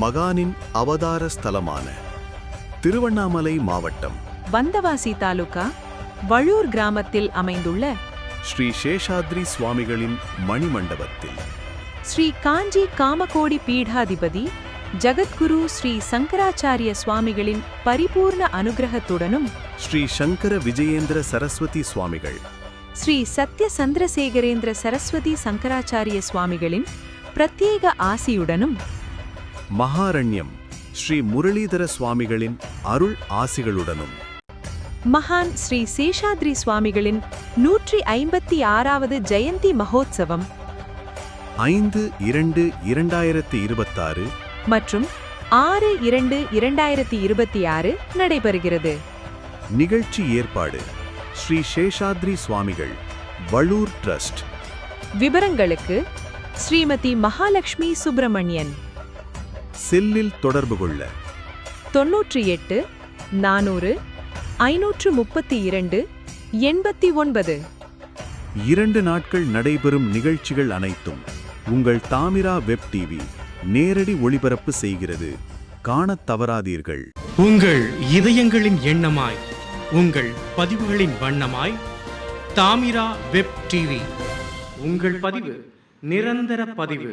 மகானின் அவதார ஸ்தலமான திருவண்ணாமலை மாவட்டம் வந்தவாசி தாலுகா வழூர் கிராமத்தில் அமைந்துள்ள ஸ்ரீ சேஷாத்ரி சுவாமிகளின் மணிமண்டபத்தில் ஸ்ரீ காஞ்சி காமகோடி பீடாதிபதி ஜகத்குரு ஸ்ரீ சங்கராச்சாரிய சுவாமிகளின் பரிபூர்ண அனுகிரகத்துடனும் ஸ்ரீ சங்கர விஜயேந்திர சரஸ்வதி சுவாமிகள் ஸ்ரீ சத்ய சந்திரசேகரேந்திர சரஸ்வதி சங்கராச்சாரிய சுவாமிகளின் பிரத்யேக ஆசியுடனும் மகாரண்யம் ஸ்ரீ முரளிதர சுவாமிகளின் அருள் ஆசிகளுடனும் மகான் ஸ்ரீ சேஷாத்ரி சுவாமிகளின் 156வது ஜெயந்தி மகோத்சவம் 5/2/2026 மற்றும் 6/2/2026 நடைபெறுகிறது. நிகழ்ச்சி ஏற்பாடு ஸ்ரீ சேஷாத்ரி சுவாமிகள் வழூர் ட்ரஸ்ட். விவரங்களுக்கு ஸ்ரீமதி மகாலட்சுமி சுப்பிரமணியன். செல்லில் தொடர்பு கொள்ள 98 400 532 89. 2 நாட்கள் நடைபெறும் நிகழ்ச்சிகள் அனைத்தும் உங்கள் தாமிரா வெப் டிவி நேரடி ஒளிபரப்பு செய்கிறது. காணத் தவறாதீர்கள். உங்கள் இதயங்களின் எண்ணமாய், உங்கள் பதிவுகளின் வண்ணமாய் தாமிரா வெப் டிவி. உங்கள் பதிவு நிரந்தர பதிவு.